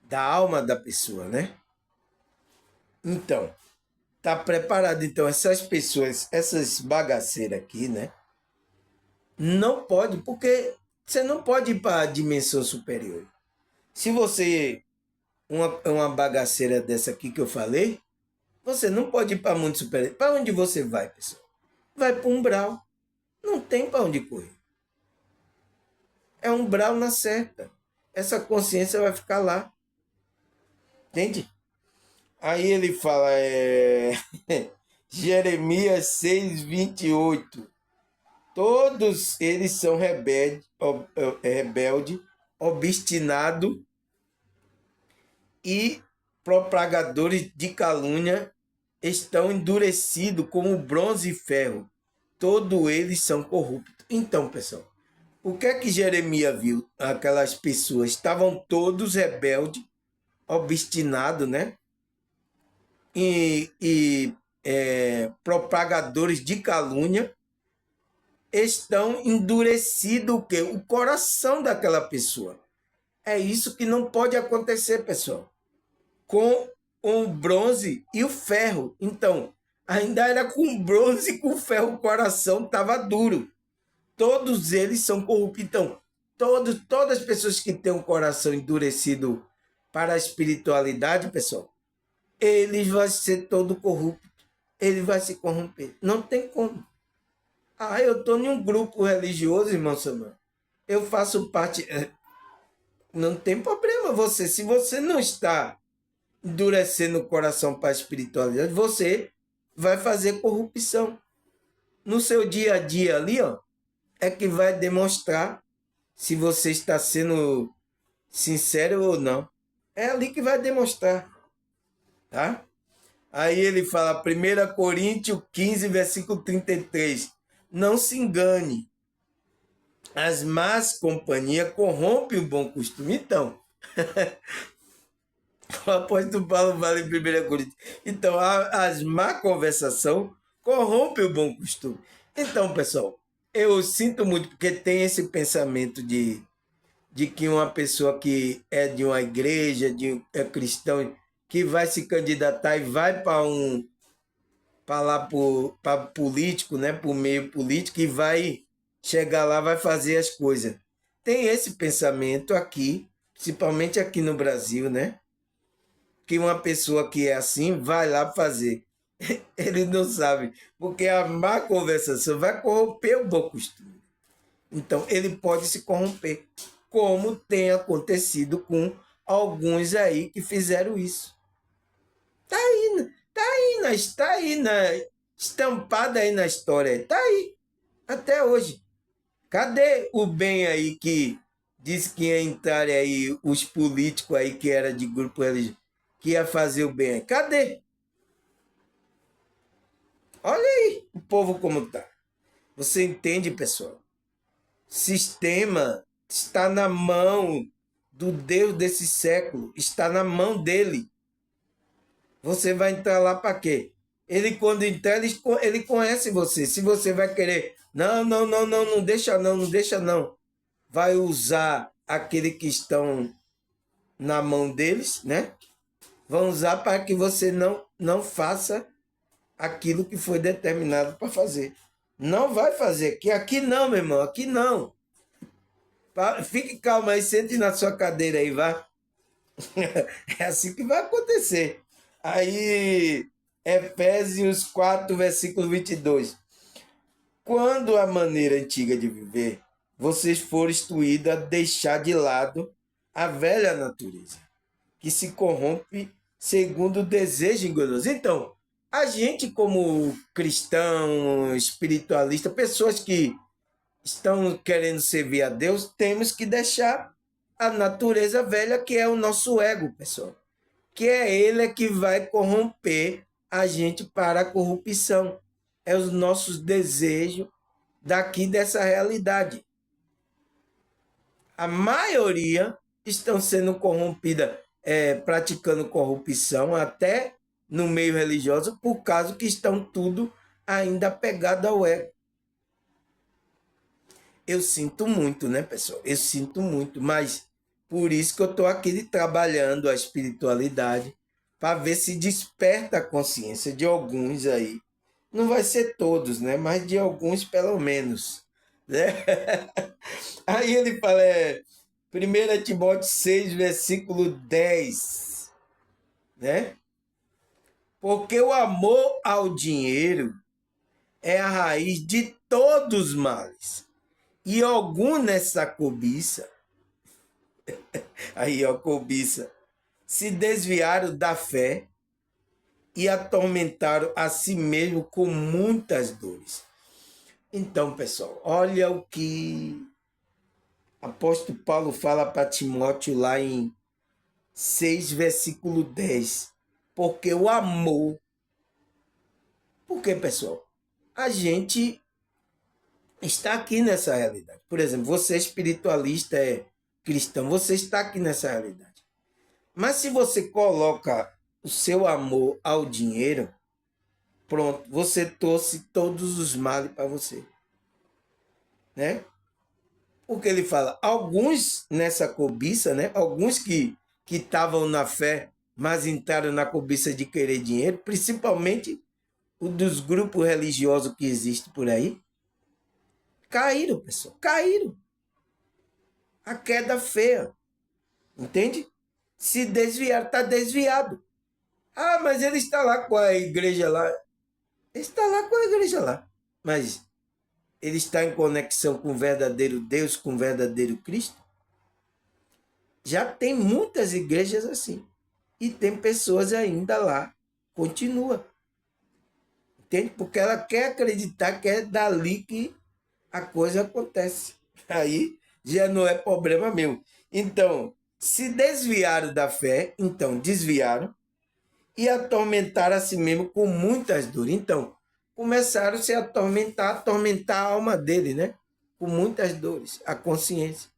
Da alma da pessoa, né? Então, tá preparado. Então, essas pessoas, essas bagaceiras aqui, né? Não pode, porque você não pode ir para a dimensão superior. Se você, uma bagaceira dessa aqui que eu falei, você não pode ir para mundo superior. Para onde você vai, pessoal? Vai para um umbral. Não tem para onde correr. É um umbral na certa. Essa consciência vai ficar lá. Entende? Aí ele fala, Jeremias 6:28. Todos eles são rebelde, obstinado e propagadores de calúnia, estão endurecidos como bronze e ferro. Todos eles são corruptos. Então, pessoal, o que é que Jeremias viu? Aquelas pessoas estavam todos rebeldes, obstinados, né? Propagadores de calúnia, estão endurecidos o quê? O coração daquela pessoa. É isso que não pode acontecer, pessoal. Com o bronze e o ferro. Então, ainda era com o bronze e com o ferro, o coração estava duro. Todos eles são corruptos. Então, todas as pessoas que têm um coração endurecido para a espiritualidade, pessoal, ele vai ser todo corrupto. Ele vai se corromper. Não tem como. Ah, eu estou em um grupo religioso, irmão Samuel. Eu faço parte. Não tem problema você. Se você não está endurecendo o coração para a espiritualidade, você vai fazer corrupção. No seu dia a dia ali, ó, é que vai demonstrar se você está sendo sincero ou não. É ali que vai demonstrar, tá? Aí ele fala, 1 Coríntios 15, versículo 33. Não se engane, as más companhias corrompem o bom costume. Então, o apóstolo Paulo fala em 1 Coríntios. Então, as má conversação corrompem o bom costume. Então, pessoal, eu sinto muito porque tem esse pensamento de que uma pessoa que é de uma igreja, é cristão, que vai se candidatar e vai para lá para político, né, para o meio político, e vai chegar lá, vai fazer as coisas. Tem esse pensamento aqui, principalmente aqui no Brasil, né? Que uma pessoa que é assim vai lá fazer. Ele não sabe, porque a má conversação vai corromper o bom costume. Então, ele pode se corromper, como tem acontecido com alguns aí que fizeram isso. Está aí, estampada aí na história. Está aí, até hoje. Cadê o bem aí que disse que ia entrar aí, os políticos aí que era de grupo religioso, que ia fazer o bem? Cadê? Olha aí o povo como tá. Você entende, pessoal? Sistema está na mão do Deus desse século, está na mão dele. Você vai entrar lá para quê? Ele, quando entrar, ele conhece você. Se você vai querer, não deixa não, não deixa não. Vai usar aquele que estão na mão deles, né? Vão usar para que você não faça aquilo que foi determinado para fazer. Não vai fazer, que aqui não, meu irmão, aqui não. Fique calmo aí, sente na sua cadeira aí, vá. É assim que vai acontecer. Aí, Efésios 4, versículo 22. Quando a maneira antiga de viver vocês foram instruídos a deixar de lado a velha natureza, que se corrompe segundo o desejo enganoso. Então, a gente, como cristão, espiritualista, pessoas que estão querendo servir a Deus, temos que deixar a natureza velha, que é o nosso ego, pessoal. Que é ele que vai corromper a gente para a corrupção. É os nossos desejos daqui dessa realidade. A maioria estão sendo corrompida, praticando corrupção, até no meio religioso, por causa que estão tudo ainda apegado ao ego. Eu sinto muito, né, pessoal? Eu sinto muito, mas por isso que eu estou aqui trabalhando a espiritualidade, para ver se desperta a consciência de alguns aí. Não vai ser todos, né? Mas de alguns, pelo menos. Né? Aí ele fala, 1 Timóteo 6, versículo 10, né? Porque o amor ao dinheiro é a raiz de todos os males. E algum nessa cobiça, aí ó, cobiça, se desviaram da fé e atormentaram a si mesmo com muitas dores. Então, pessoal, olha o que o apóstolo Paulo fala para Timóteo lá em 6, versículo 10. Porque o amor... Por que, pessoal? A gente está aqui nessa realidade. Por exemplo, você é espiritualista, é cristão, você está aqui nessa realidade. Mas se você coloca o seu amor ao dinheiro, pronto, você trouxe todos os males para você. Né? Porque ele fala, alguns nessa cobiça, né? Alguns que estavam na fé, mas entraram na cobiça de querer dinheiro, principalmente o dos grupos religiosos que existem por aí, caíram, pessoal, caíram. A queda feia, entende? Se desviar, está desviado. Ah, mas ele está lá com a igreja lá. Ele está lá com a igreja lá. Mas ele está em conexão com o verdadeiro Deus, com o verdadeiro Cristo? Já tem muitas igrejas assim. E tem pessoas ainda lá. Continua. Entende? Porque ela quer acreditar que é dali que a coisa acontece. Aí já não é problema meu. Então, se desviaram da fé, então desviaram e atormentaram a si mesmo com muitas dores. Então, começaram a se atormentar a alma dele, né? Com muitas dores, a consciência.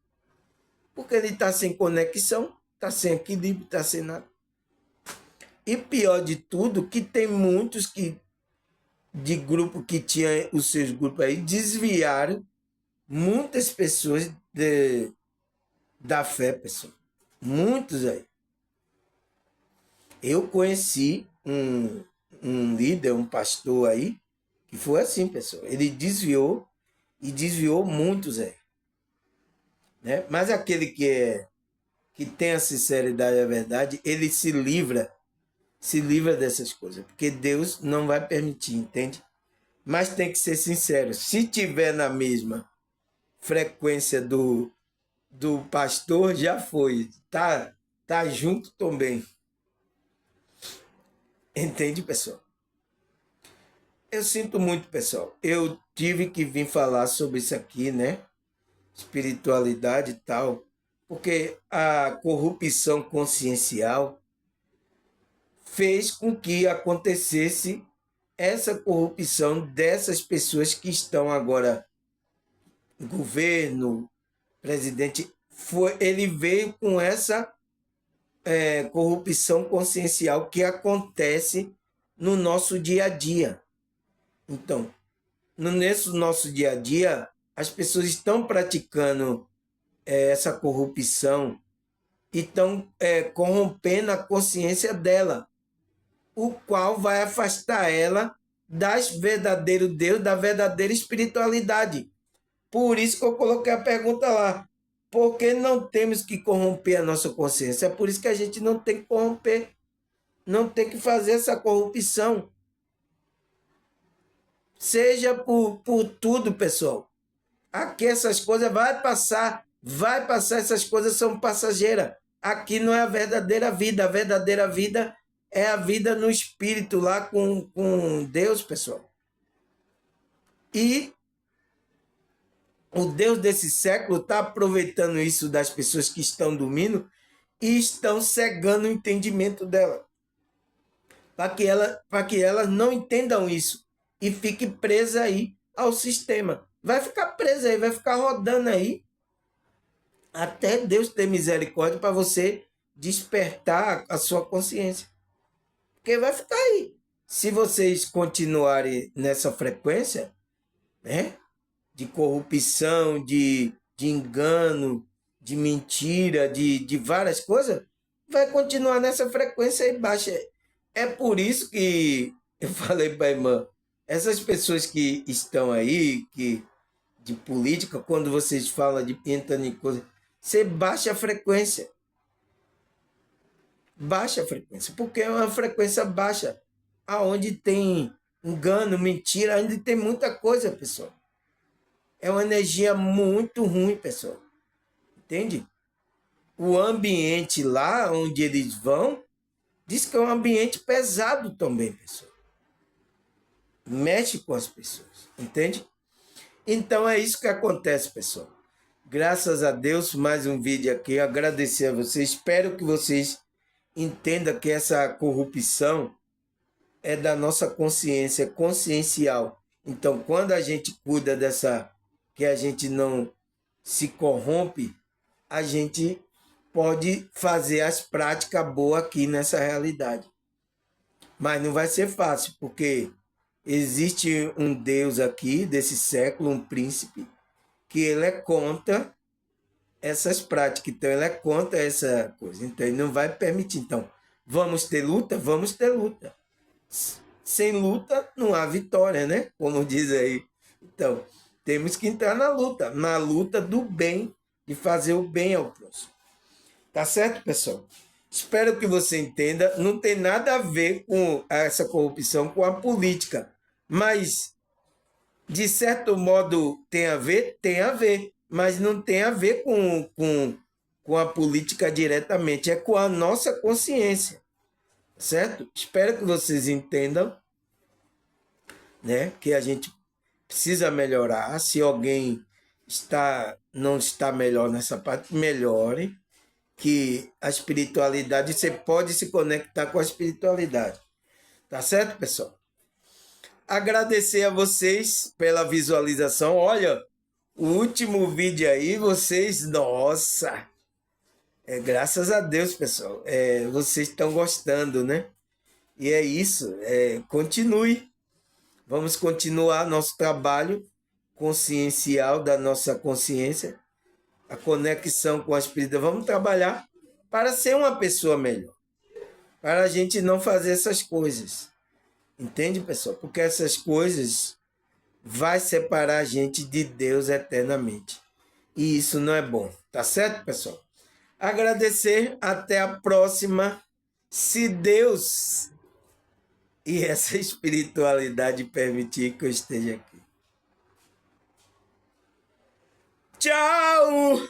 Porque ele está sem conexão, está sem equilíbrio, está sem nada. E pior de tudo, que tem muitos que de grupo que tinha os seus grupos aí, desviaram muitas pessoas da fé, pessoal. Muitos aí. Eu conheci um líder, um pastor aí, que foi assim, pessoal. Ele desviou e desviou muitos aí. Né? Mas aquele que tem a sinceridade e a verdade, ele se livra dessas coisas, porque Deus não vai permitir, entende? Mas tem que ser sincero. Se tiver na mesma frequência do pastor, já foi. Tá junto também. Entende, pessoal? Eu sinto muito, pessoal. Eu tive que vir falar sobre isso aqui, né? Espiritualidade e tal, porque a corrupção consciencial fez com que acontecesse essa corrupção dessas pessoas que estão agora no governo, presidente. Ele veio com essa corrupção consciencial que acontece no nosso dia a dia. Então, nesse nosso dia a dia, as pessoas estão praticando essa corrupção e estão corrompendo a consciência dela, o qual vai afastar ela das verdadeiro Deus, da verdadeira espiritualidade. Por isso que eu coloquei a pergunta lá. Por que não temos que corromper a nossa consciência? É por isso que a gente não tem que corromper, não tem que fazer essa corrupção. Seja por tudo, pessoal. Aqui essas coisas vai passar, essas coisas são passageiras. Aqui não é a verdadeira vida. A verdadeira vida é a vida no espírito, lá com Deus, pessoal. E o Deus desse século está aproveitando isso das pessoas que estão dormindo e estão cegando o entendimento dela, para que elas não entendam isso e fiquem presas aí ao sistema. Vai ficar presa aí, vai ficar rodando aí, até Deus ter misericórdia para você despertar a sua consciência. Porque vai ficar aí. Se vocês continuarem nessa frequência, né, de corrupção, de engano, de mentira, de várias coisas, vai continuar nessa frequência aí baixa. É por isso que eu falei para a irmã, essas pessoas que estão aí, que de política, quando vocês falam de pintando e coisa, você baixa a frequência. Baixa a frequência, porque é uma frequência baixa, aonde tem engano, mentira, ainda tem muita coisa, pessoal. É uma energia muito ruim, pessoal. Entende? O ambiente lá onde eles vão, diz que é um ambiente pesado também, pessoal. Mexe com as pessoas, entende? Então é isso que acontece, pessoal. Graças a Deus, mais um vídeo aqui. Agradecer a vocês. Espero que vocês entendam que essa corrupção é da nossa consciência, consciencial. Então, quando a gente cuida dessa, que a gente não se corrompe, a gente pode fazer as práticas boas aqui nessa realidade. Mas não vai ser fácil, porque existe um Deus aqui desse século, um príncipe, que ele é contra essas práticas. Então, ele é contra essa coisa. Então, ele não vai permitir. Então, vamos ter luta? Vamos ter luta. Sem luta, não há vitória, né? Como diz aí. Então, temos que entrar na luta do bem, de fazer o bem ao próximo. Tá certo, pessoal? Espero que você entenda. Não tem nada a ver com essa corrupção, com a política. Mas, de certo modo, tem a ver, mas não tem a ver com a política diretamente. É com a nossa consciência. Certo? Espero que vocês entendam, né, que a gente precisa melhorar. Se alguém não está melhor nessa parte, melhore. Que a espiritualidade, você pode se conectar com a espiritualidade. Tá certo, pessoal? Agradecer a vocês pela visualização. Olha, o último vídeo aí, vocês, nossa, graças a Deus, pessoal. Vocês estão gostando, né? E é isso, continue. Vamos continuar nosso trabalho consciencial da nossa consciência, a conexão com a espiritualidade. Vamos trabalhar para ser uma pessoa melhor, para a gente não fazer essas coisas. Entende, pessoal? Porque essas coisas vai separar a gente de Deus eternamente. E isso não é bom. Tá certo, pessoal? Agradecer, até a próxima. Se Deus e essa espiritualidade permitir que eu esteja aqui. Tchau!